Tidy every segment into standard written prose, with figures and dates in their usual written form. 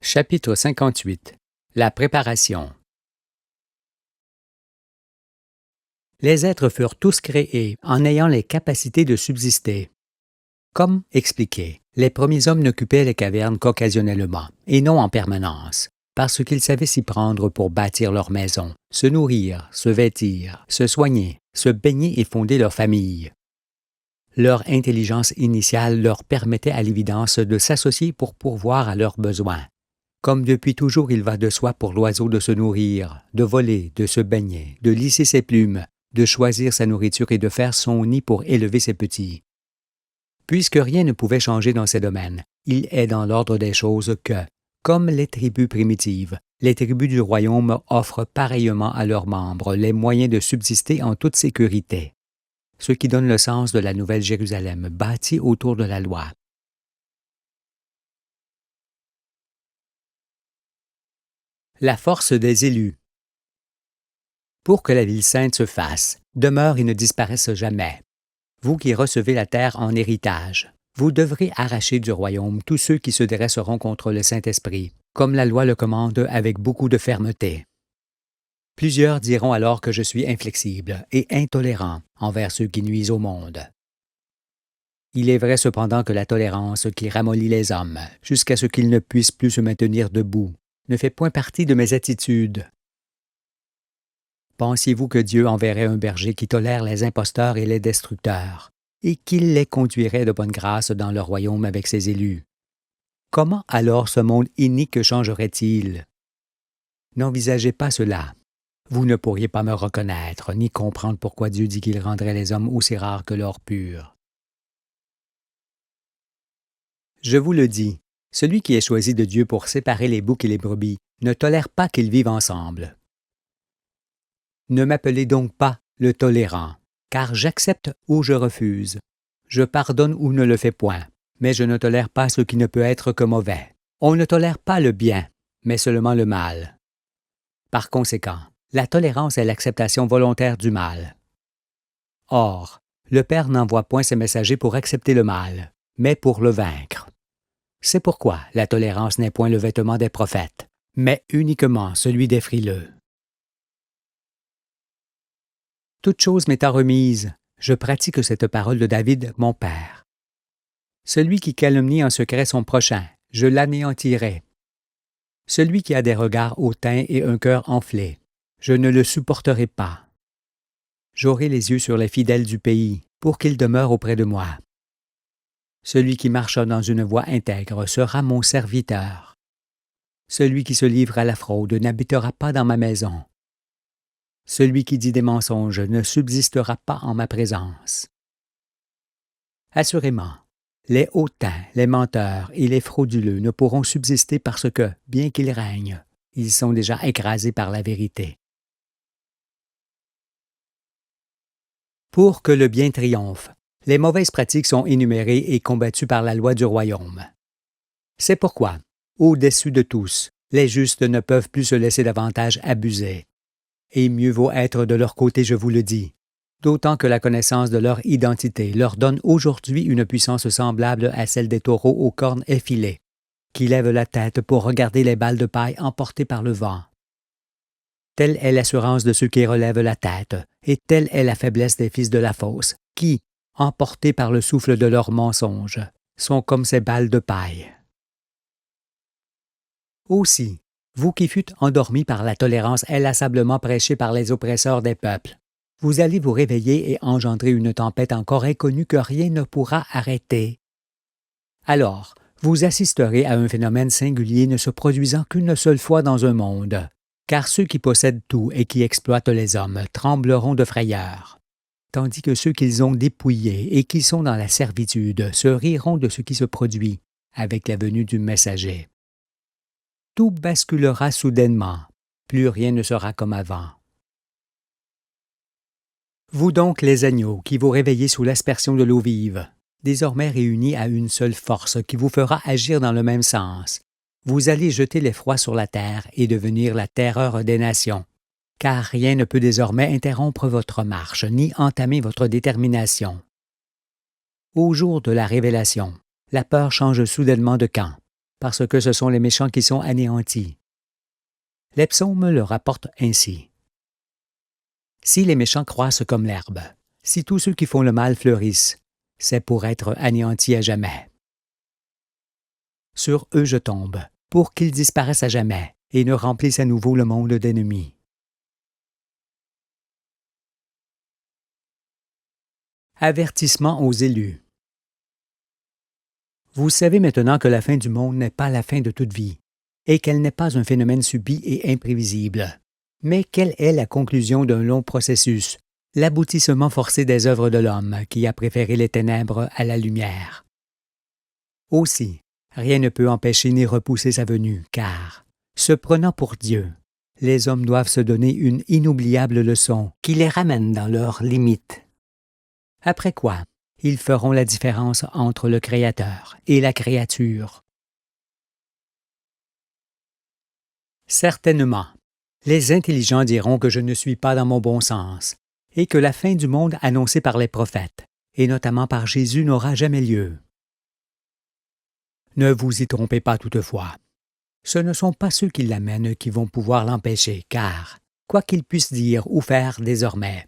Chapitre 58. La préparation. Les êtres furent tous créés en ayant les capacités de subsister. Comme expliqué, les premiers hommes n'occupaient les cavernes qu'occasionnellement, et non en permanence, parce qu'ils savaient s'y prendre pour bâtir leur maison, se nourrir, se vêtir, se soigner, se baigner et fonder leur famille. Leur intelligence initiale leur permettait à l'évidence de s'associer pour pourvoir à leurs besoins. Comme depuis toujours il va de soi pour l'oiseau de se nourrir, de voler, de se baigner, de lisser ses plumes, de choisir sa nourriture et de faire son nid pour élever ses petits. Puisque rien ne pouvait changer dans ces domaines, il est dans l'ordre des choses que, comme les tribus primitives, les tribus du royaume offrent pareillement à leurs membres les moyens de subsister en toute sécurité. Ce qui donne le sens de la Nouvelle Jérusalem bâtie autour de la loi. La force des élus. Pour que la ville sainte se fasse, demeure et ne disparaisse jamais. Vous qui recevez la terre en héritage, vous devrez arracher du royaume tous ceux qui se dresseront contre le Saint-Esprit, comme la loi le commande avec beaucoup de fermeté. Plusieurs diront alors que je suis inflexible et intolérant envers ceux qui nuisent au monde. Il est vrai cependant que la tolérance qui ramollit les hommes, jusqu'à ce qu'ils ne puissent plus se maintenir debout, ne fait point partie de mes attitudes. Pensiez-vous que Dieu enverrait un berger qui tolère les imposteurs et les destructeurs, et qu'il les conduirait de bonne grâce dans le royaume avec ses élus? Comment alors ce monde inique changerait-il? N'envisagez pas cela. Vous ne pourriez pas me reconnaître, ni comprendre pourquoi Dieu dit qu'il rendrait les hommes aussi rares que l'or pur. Je vous le dis, celui qui est choisi de Dieu pour séparer les boucs et les brebis ne tolère pas qu'ils vivent ensemble. Ne m'appelez donc pas le tolérant, car j'accepte ou je refuse. Je pardonne ou ne le fais point, mais je ne tolère pas ce qui ne peut être que mauvais. On ne tolère pas le bien, mais seulement le mal. Par conséquent, la tolérance est l'acceptation volontaire du mal. Or, le Père n'envoie point ses messagers pour accepter le mal, mais pour le vaincre. C'est pourquoi la tolérance n'est point le vêtement des prophètes, mais uniquement celui des frileux. Toute chose m'étant remise, je pratique cette parole de David, mon père. Celui qui calomnie en secret son prochain, je l'anéantirai. Celui qui a des regards hautains et un cœur enflé, je ne le supporterai pas. J'aurai les yeux sur les fidèles du pays, pour qu'ils demeurent auprès de moi. Celui qui marche dans une voie intègre sera mon serviteur. Celui qui se livre à la fraude n'habitera pas dans ma maison. Celui qui dit des mensonges ne subsistera pas en ma présence. Assurément, les hautains, les menteurs et les frauduleux ne pourront subsister parce que, bien qu'ils règnent, ils sont déjà écrasés par la vérité. Pour que le bien triomphe, les mauvaises pratiques sont énumérées et combattues par la loi du royaume. C'est pourquoi, au-dessus de tous, les justes ne peuvent plus se laisser davantage abuser. Et mieux vaut être de leur côté, je vous le dis, d'autant que la connaissance de leur identité leur donne aujourd'hui une puissance semblable à celle des taureaux aux cornes effilées, qui lèvent la tête pour regarder les balles de paille emportées par le vent. Telle est l'assurance de ceux qui relèvent la tête, et telle est la faiblesse des fils de la fosse, qui, emportés par le souffle de leurs mensonges, sont comme ces balles de paille. Aussi, vous qui fûtes endormis par la tolérance inlassablement prêchée par les oppresseurs des peuples, vous allez vous réveiller et engendrer une tempête encore inconnue que rien ne pourra arrêter. Alors, vous assisterez à un phénomène singulier ne se produisant qu'une seule fois dans un monde, car ceux qui possèdent tout et qui exploitent les hommes trembleront de frayeur, tandis que ceux qu'ils ont dépouillés et qui sont dans la servitude se riront de ce qui se produit avec la venue du messager. Tout basculera soudainement, plus rien ne sera comme avant. Vous donc les agneaux qui vous réveillez sous l'aspersion de l'eau vive, désormais réunis à une seule force qui vous fera agir dans le même sens, vous allez jeter l'effroi sur la terre et devenir la terreur des nations, car rien ne peut désormais interrompre votre marche ni entamer votre détermination. Au jour de la révélation, la peur change soudainement de camp. parce que ce sont les méchants qui sont anéantis. Les psaumes le rapportent ainsi. Si les méchants croissent comme l'herbe, si tous ceux qui font le mal fleurissent, c'est pour être anéantis à jamais. Sur eux je tombe, pour qu'ils disparaissent à jamais et ne remplissent à nouveau le monde d'ennemis. Avertissement aux élus. Vous savez maintenant que la fin du monde n'est pas la fin de toute vie, et qu'elle n'est pas un phénomène subit et imprévisible, mais qu'elle est la conclusion d'un long processus, l'aboutissement forcé des œuvres de l'homme qui a préféré les ténèbres à la lumière. Aussi, rien ne peut empêcher ni repousser sa venue, car, se prenant pour Dieu, les hommes doivent se donner une inoubliable leçon qui les ramène dans leurs limites. Après quoi, ils feront la différence entre le Créateur et la créature. Certainement, les intelligents diront que je ne suis pas dans mon bon sens, et que la fin du monde annoncée par les prophètes, et notamment par Jésus, n'aura jamais lieu. Ne vous y trompez pas toutefois. Ce ne sont pas ceux qui l'amènent qui vont pouvoir l'empêcher, car, quoi qu'ils puissent dire ou faire désormais,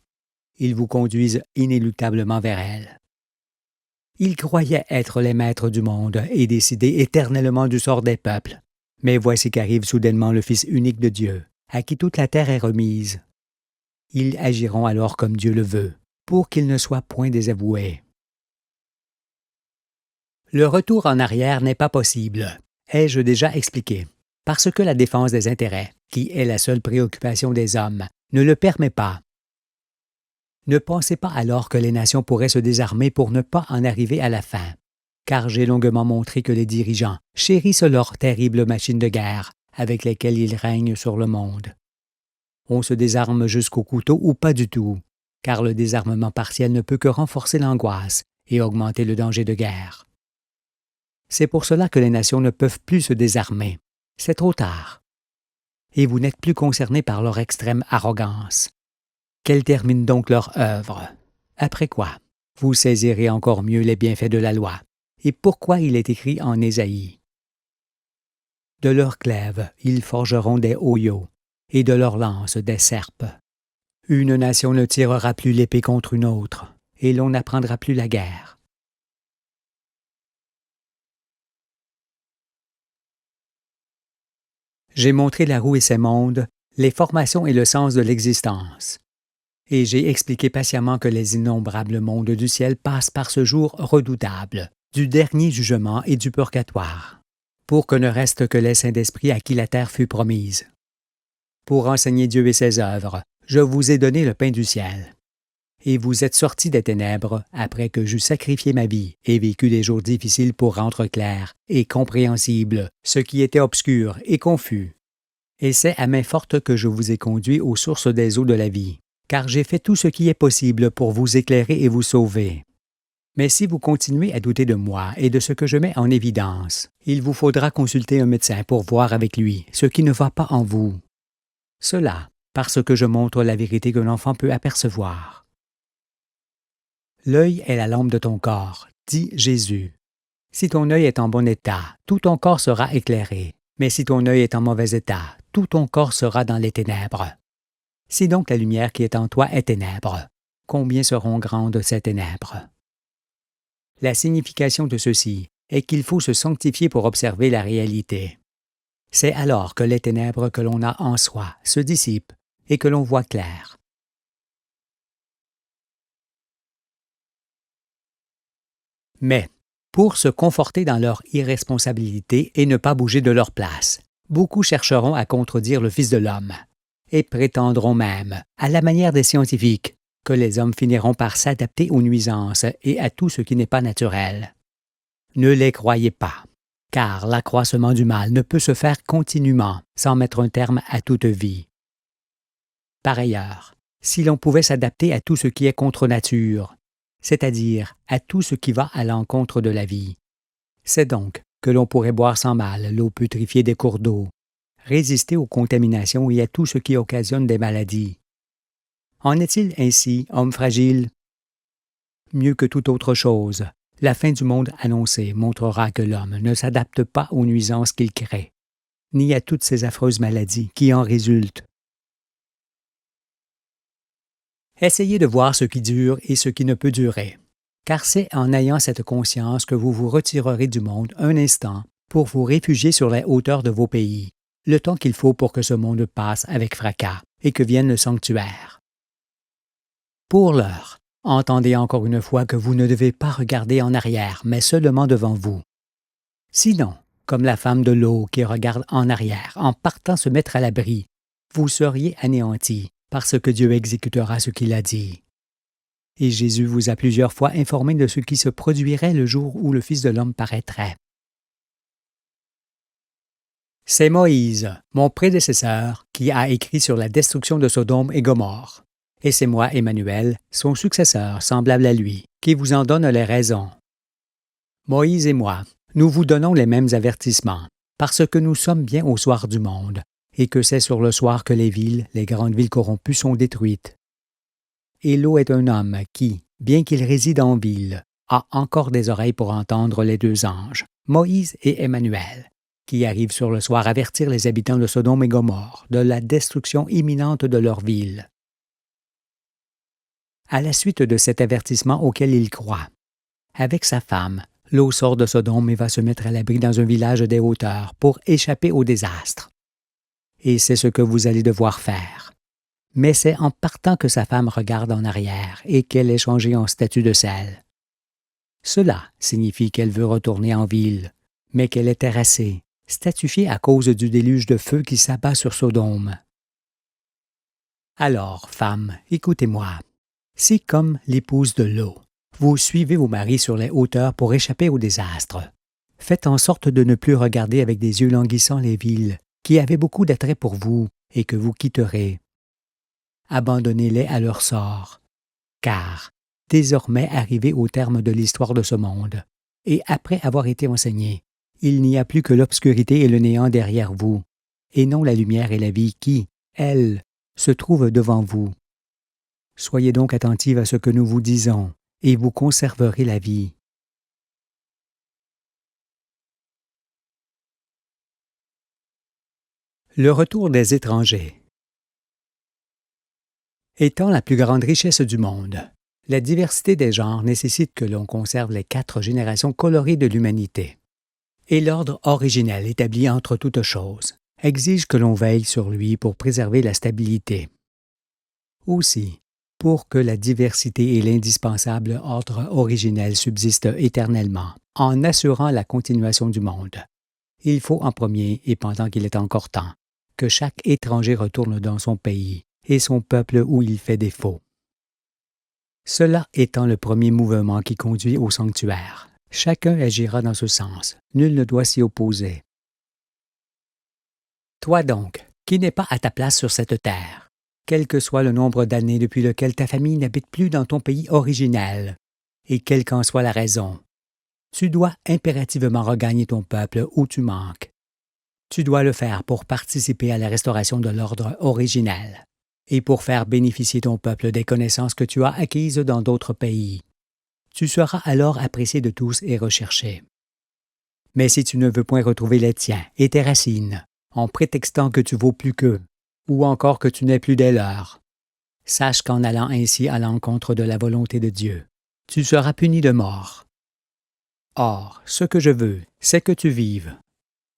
ils vous conduisent inéluctablement vers elle. Ils croyaient être les maîtres du monde et décider éternellement du sort des peuples. Mais voici qu'arrive soudainement le Fils unique de Dieu, à qui toute la terre est remise. Ils agiront alors comme Dieu le veut, pour qu'ils ne soient point désavoués. Le retour en arrière n'est pas possible, ai-je déjà expliqué, parce que la défense des intérêts, qui est la seule préoccupation des hommes, ne le permet pas. Ne pensez pas alors que les nations pourraient se désarmer pour ne pas en arriver à la fin, car j'ai longuement montré que les dirigeants chérissent leurs terribles machines de guerre avec lesquelles ils règnent sur le monde. On se désarme jusqu'au couteau ou pas du tout, car le désarmement partiel ne peut que renforcer l'angoisse et augmenter le danger de guerre. C'est pour cela que les nations ne peuvent plus se désarmer. C'est trop tard. Et vous n'êtes plus concernés par leur extrême arrogance. Qu'elles terminent donc leur œuvre. Après quoi, vous saisirez encore mieux les bienfaits de la loi, et pourquoi il est écrit en Ésaïe. De leurs glaives, ils forgeront des hoyaux, et de leurs lances des serpes. Une nation ne tirera plus l'épée contre une autre, et l'on n'apprendra plus la guerre. J'ai montré la roue et ses mondes, les formations et le sens de l'existence. Et j'ai expliqué patiemment que les innombrables mondes du ciel passent par ce jour redoutable, du dernier jugement et du purgatoire, pour que ne reste que les saints d'esprit à qui la terre fut promise. Pour enseigner Dieu et ses œuvres, je vous ai donné le pain du ciel. Et vous êtes sortis des ténèbres après que j'eus sacrifié ma vie et vécu des jours difficiles pour rendre clair et compréhensible ce qui était obscur et confus. Et c'est à main forte que je vous ai conduit aux sources des eaux de la vie, car j'ai fait tout ce qui est possible pour vous éclairer et vous sauver. Mais si vous continuez à douter de moi et de ce que je mets en évidence, il vous faudra consulter un médecin pour voir avec lui ce qui ne va pas en vous. Cela, parce que je montre la vérité que l'enfant peut apercevoir. L'œil est la lampe de ton corps, dit Jésus. Si ton œil est en bon état, tout ton corps sera éclairé, mais si ton œil est en mauvais état, tout ton corps sera dans les ténèbres. Si donc la lumière qui est en toi est ténèbres, combien seront grandes ces ténèbres? La signification de ceci est qu'il faut se sanctifier pour observer la réalité. C'est alors que les ténèbres que l'on a en soi se dissipent et que l'on voit clair. Mais, pour se conforter dans leur irresponsabilité et ne pas bouger de leur place, beaucoup chercheront à contredire le Fils de l'homme, et prétendront même, à la manière des scientifiques, que les hommes finiront par s'adapter aux nuisances et à tout ce qui n'est pas naturel. Ne les croyez pas, car l'accroissement du mal ne peut se faire continuellement sans mettre un terme à toute vie. Par ailleurs, si l'on pouvait s'adapter à tout ce qui est contre nature, c'est-à-dire à tout ce qui va à l'encontre de la vie, c'est donc que l'on pourrait boire sans mal l'eau putréfiée des cours d'eau, résister aux contaminations et à tout ce qui occasionne des maladies. En est-il ainsi, homme fragile? Mieux que toute autre chose, La fin du monde annoncée montrera que l'homme ne s'adapte pas aux nuisances qu'il crée, ni à toutes ces affreuses maladies qui en résultent. Essayez de voir ce qui dure et ce qui ne peut durer, car c'est en ayant cette conscience que vous vous retirerez du monde un instant pour vous réfugier sur les hauteurs de vos pays, le temps qu'il faut pour que ce monde passe avec fracas et que vienne le sanctuaire. Pour l'heure, entendez encore une fois que vous ne devez pas regarder en arrière, mais seulement devant vous. Sinon, comme la femme de l'eau qui regarde en arrière en partant se mettre à l'abri, vous seriez anéantis parce que Dieu exécutera ce qu'il a dit. Et Jésus vous a plusieurs fois informé de ce qui se produirait le jour où le Fils de l'homme paraîtrait. C'est Moïse, mon prédécesseur, qui a écrit sur la destruction de Sodome et Gomorrhe. Et c'est moi, Emmanuel, son successeur semblable à lui, qui vous en donne les raisons. Moïse et moi, nous vous donnons les mêmes avertissements, parce que nous sommes bien au soir du monde, et que c'est sur le soir que les grandes villes corrompues sont détruites. Et Lot est un homme qui, bien qu'il réside en ville, a encore des oreilles pour entendre les deux anges, Moïse et Emmanuel, qui arrivent sur le soir avertir les habitants de Sodome et Gomorrhe de la destruction imminente de leur ville. À la suite de cet avertissement auquel il croit, avec sa femme, Lot sort de Sodome et va se mettre à l'abri dans un village des hauteurs pour échapper au désastre. Et c'est ce que vous allez devoir faire. Mais c'est en partant que sa femme regarde en arrière et qu'elle est changée en statue de sel. Cela signifie qu'elle veut retourner en ville, mais qu'elle est terrassée, statufiée à cause du déluge de feu qui s'abat sur Sodome. Alors, femme, écoutez-moi. Si, comme l'épouse de Lot, vous suivez vos maris sur les hauteurs pour échapper au désastre, faites en sorte de ne plus regarder avec des yeux languissants les villes qui avaient beaucoup d'attrait pour vous et que vous quitterez. Abandonnez-les à leur sort, car, désormais arrivés au terme de l'histoire de ce monde, et après avoir été enseignés, il n'y a plus que l'obscurité et le néant derrière vous, et non la lumière et la vie qui, elles, se trouvent devant vous. Soyez donc attentifs à ce que nous vous disons, et vous conserverez la vie. Le retour des étrangers. Étant la plus grande richesse du monde, la diversité des genres nécessite que l'on conserve les 4 générations colorées de l'humanité. Et l'ordre originel établi entre toutes choses exige que l'on veille sur lui pour préserver la stabilité. Aussi, pour que la diversité et l'indispensable ordre originel subsistent éternellement, en assurant la continuation du monde, il faut en premier, et pendant qu'il est encore temps, que chaque étranger retourne dans son pays et son peuple où il fait défaut. Cela étant le premier mouvement qui conduit au sanctuaire, chacun agira dans ce sens, nul ne doit s'y opposer. Toi donc, qui n'es pas à ta place sur cette terre, quel que soit le nombre d'années depuis lequel ta famille n'habite plus dans ton pays originel, et quelle qu'en soit la raison, tu dois impérativement regagner ton peuple où tu manques. Tu dois le faire pour participer à la restauration de l'ordre originel, et pour faire bénéficier ton peuple des connaissances que tu as acquises dans d'autres pays. Tu seras alors apprécié de tous et recherché. Mais si tu ne veux point retrouver les tiens et tes racines, en prétextant que tu vaux plus qu'eux, ou encore que tu n'es plus des leurs, sache qu'en allant ainsi à l'encontre de la volonté de Dieu, tu seras puni de mort. Or, ce que je veux, c'est que tu vives,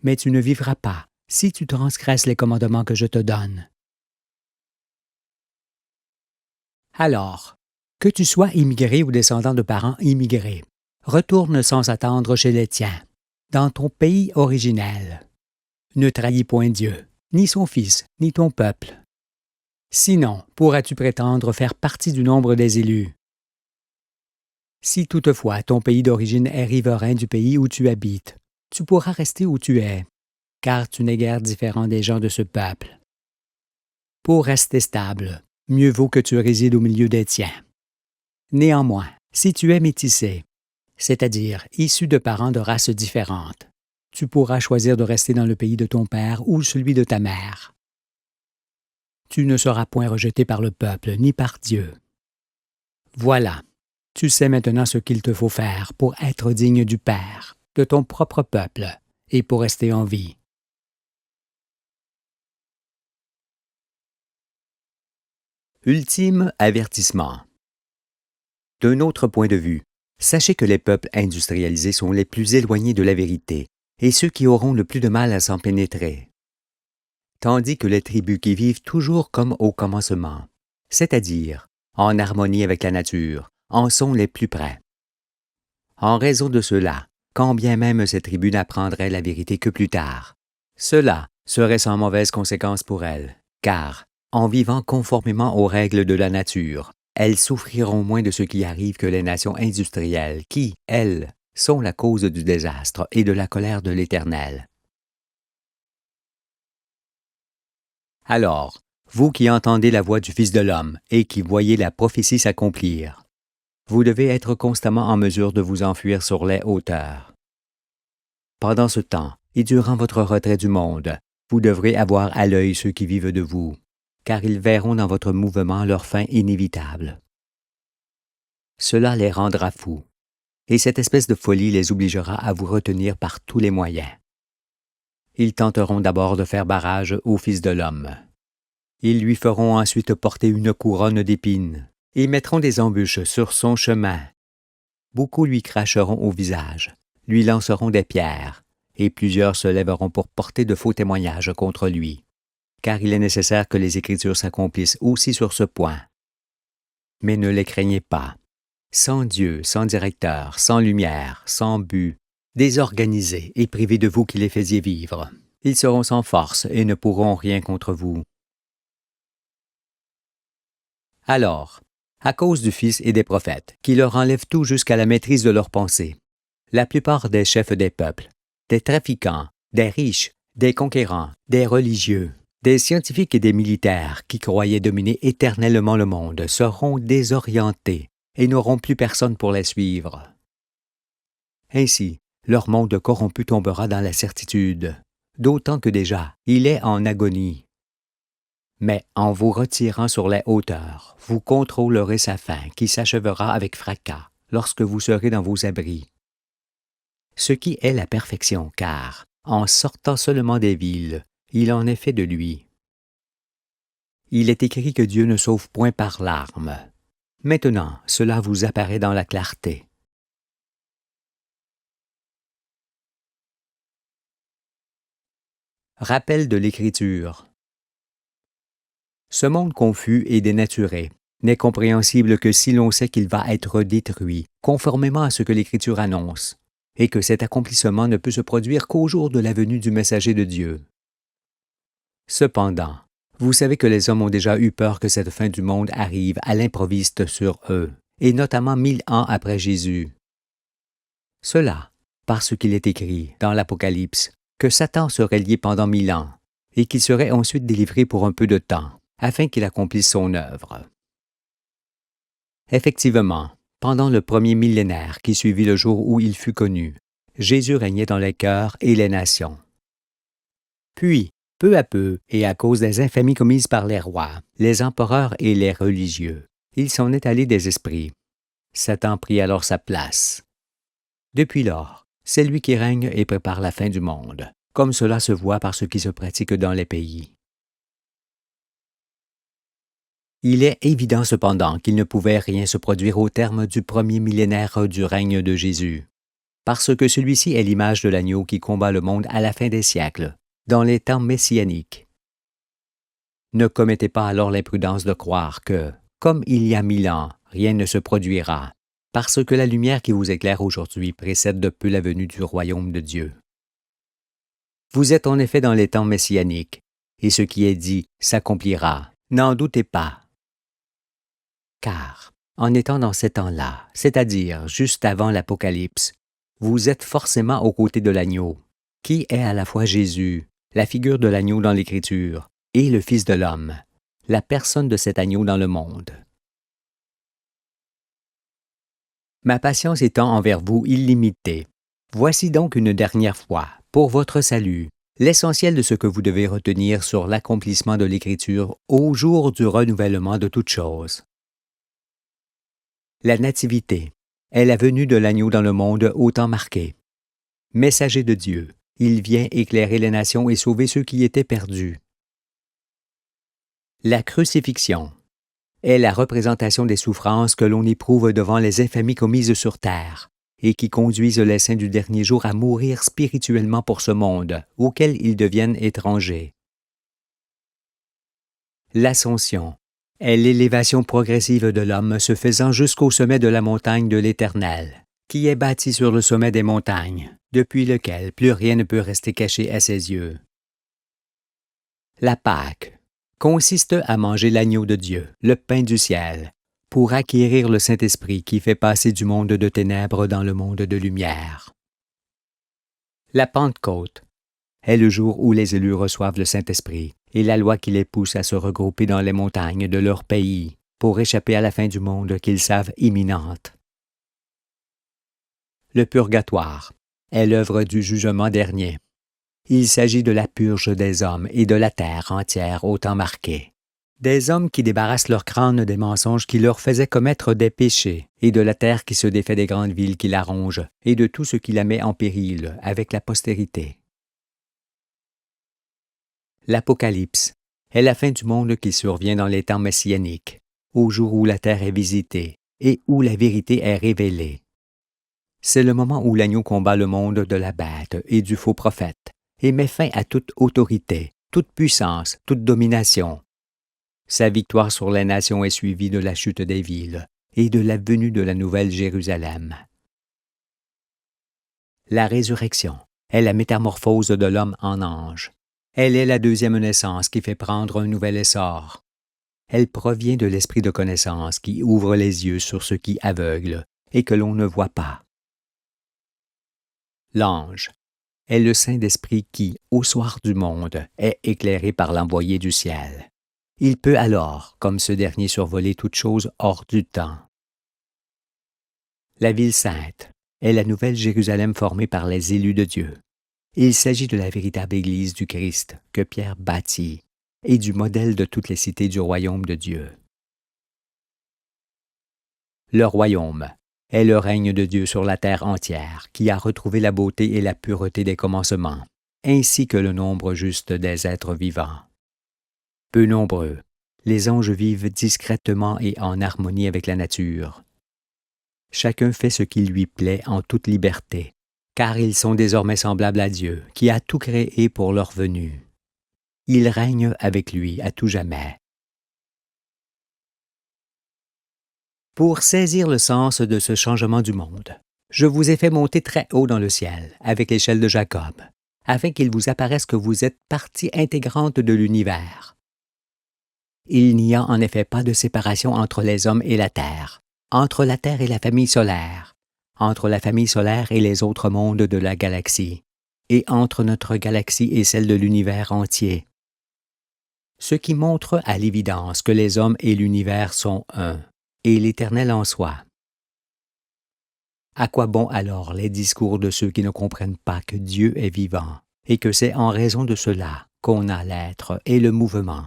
mais tu ne vivras pas si tu transgresses les commandements que je te donne. Alors, que tu sois immigré ou descendant de parents immigrés, retourne sans attendre chez les tiens, dans ton pays originel. Ne trahis point Dieu, ni son Fils, ni ton peuple. Sinon, pourras-tu prétendre faire partie du nombre des élus? Si toutefois ton pays d'origine est riverain du pays où tu habites, tu pourras rester où tu es, car tu n'es guère différent des gens de ce peuple. Pour rester stable, mieux vaut que tu résides au milieu des tiens. Néanmoins, si tu es métissé, c'est-à-dire issu de parents de races différentes, tu pourras choisir de rester dans le pays de ton père ou celui de ta mère. Tu ne seras point rejeté par le peuple ni par Dieu. Voilà, Tu sais maintenant ce qu'il te faut faire pour être digne du Père, de ton propre peuple, et pour rester en vie. Ultime avertissement. D'un autre point de vue, sachez que les peuples industrialisés sont les plus éloignés de la vérité et ceux qui auront le plus de mal à s'en pénétrer. Tandis que les tribus qui vivent toujours comme au commencement, c'est-à-dire en harmonie avec la nature, en sont les plus près. En raison de cela, quand bien même ces tribus n'apprendraient la vérité que plus tard, cela serait sans mauvaise conséquence pour elles, car, en vivant conformément aux règles de la nature, elles souffriront moins de ce qui arrive que les nations industrielles qui, elles, sont la cause du désastre et de la colère de l'Éternel. Alors, vous qui entendez la voix du Fils de l'homme et qui voyez la prophétie s'accomplir, vous devez être constamment en mesure de vous enfuir sur les hauteurs. Pendant ce temps, et durant votre retrait du monde, vous devrez avoir à l'œil ceux qui vivent de vous, car ils verront dans votre mouvement leur fin inévitable. Cela les rendra fous, et cette espèce de folie les obligera à vous retenir par tous les moyens. Ils tenteront d'abord de faire barrage au Fils de l'homme. Ils lui feront ensuite porter une couronne d'épines et mettront des embûches sur son chemin. Beaucoup lui cracheront au visage, lui lanceront des pierres, et plusieurs se lèveront pour porter de faux témoignages contre lui, car il est nécessaire que les Écritures s'accomplissent aussi sur ce point. Mais ne les craignez pas. Sans Dieu, sans directeur, sans lumière, sans but, désorganisés et privés de vous qui les faisiez vivre, ils seront sans force et ne pourront rien contre vous. Alors, à cause du Fils et des prophètes, qui leur enlèvent tout jusqu'à la maîtrise de leurs pensées, la plupart des chefs des peuples, des trafiquants, des riches, des conquérants, des religieux, des scientifiques et des militaires qui croyaient dominer éternellement le monde seront désorientés et n'auront plus personne pour les suivre. Ainsi, leur monde corrompu tombera dans la certitude, d'autant que déjà, il est en agonie. Mais en vous retirant sur les hauteurs, vous contrôlerez sa fin qui s'achèvera avec fracas lorsque vous serez dans vos abris. Ce qui est la perfection, car, en sortant seulement des villes, il en est fait de lui. Il est écrit que Dieu ne sauve point par l'arme. Maintenant, cela vous apparaît dans la clarté. Rappel de l'Écriture. Ce monde confus et dénaturé n'est compréhensible que si l'on sait qu'il va être détruit, conformément à ce que l'Écriture annonce, et que cet accomplissement ne peut se produire qu'au jour de la venue du messager de Dieu. Cependant, vous savez que les hommes ont déjà eu peur que cette fin du monde arrive à l'improviste sur eux, et notamment 1000 ans après Jésus. Cela, parce qu'il est écrit dans l'Apocalypse que Satan serait lié pendant 1000 ans, et qu'il serait ensuite délivré pour un peu de temps, afin qu'il accomplisse son œuvre. Effectivement, pendant le premier millénaire qui suivit le jour où il fut connu, Jésus régnait dans les cœurs et les nations. Puis, peu à peu, et à cause des infamies commises par les rois, les empereurs et les religieux, il s'en est allé des esprits. Satan prit alors sa place. Depuis lors, c'est lui qui règne et prépare la fin du monde, comme cela se voit par ce qui se pratique dans les pays. Il est évident cependant qu'il ne pouvait rien se produire au terme du premier millénaire du règne de Jésus, parce que celui-ci est l'image de l'agneau qui combat le monde à la fin des siècles, dans les temps messianiques. Ne commettez pas alors l'imprudence de croire que, comme il y a 1000 ans, rien ne se produira, parce que la lumière qui vous éclaire aujourd'hui précède de peu la venue du royaume de Dieu. Vous êtes en effet dans les temps messianiques, et ce qui est dit s'accomplira, n'en doutez pas. Car, en étant dans ces temps-là, c'est-à-dire juste avant l'Apocalypse, vous êtes forcément aux côtés de l'agneau, qui est à la fois Jésus, la figure de l'agneau dans l'Écriture, et le Fils de l'homme, la personne de cet agneau dans le monde. Ma patience étant envers vous illimitée, voici donc une dernière fois, pour votre salut, l'essentiel de ce que vous devez retenir sur l'accomplissement de l'Écriture au jour du renouvellement de toutes choses. La nativité est la venue de l'agneau dans le monde au temps marqué. Messager de Dieu, il vient éclairer les nations et sauver ceux qui étaient perdus. La crucifixion est la représentation des souffrances que l'on éprouve devant les infamies commises sur terre et qui conduisent les saints du dernier jour à mourir spirituellement pour ce monde, auquel ils deviennent étrangers. L'Ascension est l'élévation progressive de l'homme se faisant jusqu'au sommet de la montagne de l'Éternel, qui est bâtie sur le sommet des montagnes, depuis lequel plus rien ne peut rester caché à ses yeux. La Pâque consiste à manger l'agneau de Dieu, le pain du ciel, pour acquérir le Saint-Esprit qui fait passer du monde de ténèbres dans le monde de lumière. La Pentecôte est le jour où les élus reçoivent le Saint-Esprit et la loi qui les pousse à se regrouper dans les montagnes de leur pays pour échapper à la fin du monde qu'ils savent imminente. Le purgatoire est l'œuvre du jugement dernier. Il s'agit de la purge des hommes et de la terre entière au temps marqué. Des hommes qui débarrassent leur crâne des mensonges qui leur faisaient commettre des péchés, et de la terre qui se défait des grandes villes qui la rongent, et de tout ce qui la met en péril avec la postérité. L'Apocalypse est la fin du monde qui survient dans les temps messianiques, au jour où la terre est visitée et où la vérité est révélée. C'est le moment où l'agneau combat le monde de la bête et du faux prophète, et met fin à toute autorité, toute puissance, toute domination. Sa victoire sur les nations est suivie de la chute des villes et de la venue de la nouvelle Jérusalem. La résurrection est la métamorphose de l'homme en ange. Elle est la deuxième naissance qui fait prendre un nouvel essor. Elle provient de l'esprit de connaissance qui ouvre les yeux sur ce qui aveugle et que l'on ne voit pas. L'ange est le Saint-Esprit qui, au soir du monde, est éclairé par l'envoyé du ciel. Il peut alors, comme ce dernier, survoler toute chose hors du temps. La ville sainte est la nouvelle Jérusalem formée par les élus de Dieu. Il s'agit de la véritable Église du Christ que Pierre bâtit et du modèle de toutes les cités du royaume de Dieu. Le royaume est le règne de Dieu sur la terre entière qui a retrouvé la beauté et la pureté des commencements, ainsi que le nombre juste des êtres vivants. Peu nombreux, les anges vivent discrètement et en harmonie avec la nature. Chacun fait ce qui lui plaît en toute liberté, car ils sont désormais semblables à Dieu, qui a tout créé pour leur venue. Ils règnent avec lui à tout jamais. Pour saisir le sens de ce changement du monde, je vous ai fait monter très haut dans le ciel, avec l'échelle de Jacob, afin qu'il vous apparaisse que vous êtes partie intégrante de l'univers. Il n'y a en effet pas de séparation entre les hommes et la terre, entre la terre et la famille solaire, entre la famille solaire et les autres mondes de la galaxie, et entre notre galaxie et celle de l'univers entier. Ce qui montre à l'évidence que les hommes et l'univers sont un, et l'Éternel en soi. À quoi bon alors les discours de ceux qui ne comprennent pas que Dieu est vivant, et que c'est en raison de cela qu'on a l'être et le mouvement?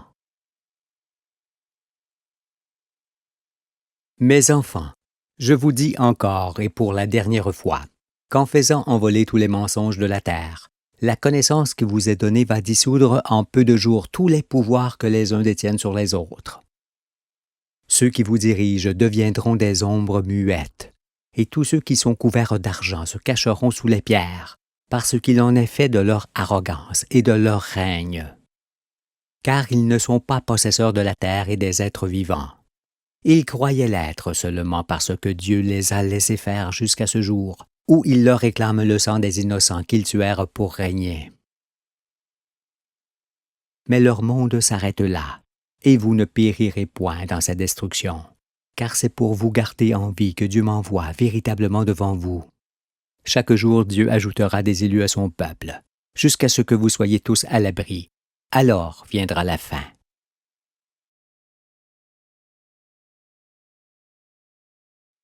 Mes enfants, je vous dis encore et pour la dernière fois, qu'en faisant envoler tous les mensonges de la terre, la connaissance qui vous est donnée va dissoudre en peu de jours tous les pouvoirs que les uns détiennent sur les autres. Ceux qui vous dirigent deviendront des ombres muettes, et tous ceux qui sont couverts d'argent se cacheront sous les pierres, parce qu'il en est fait de leur arrogance et de leur règne. Car ils ne sont pas possesseurs de la terre et des êtres vivants. Ils croyaient l'être seulement parce que Dieu les a laissés faire jusqu'à ce jour, où ils leur réclament le sang des innocents qu'ils tuèrent pour régner. Mais leur monde s'arrête là, et vous ne périrez point dans sa destruction, car c'est pour vous garder en vie que Dieu m'envoie véritablement devant vous. Chaque jour, Dieu ajoutera des élus à son peuple, jusqu'à ce que vous soyez tous à l'abri. Alors viendra la fin.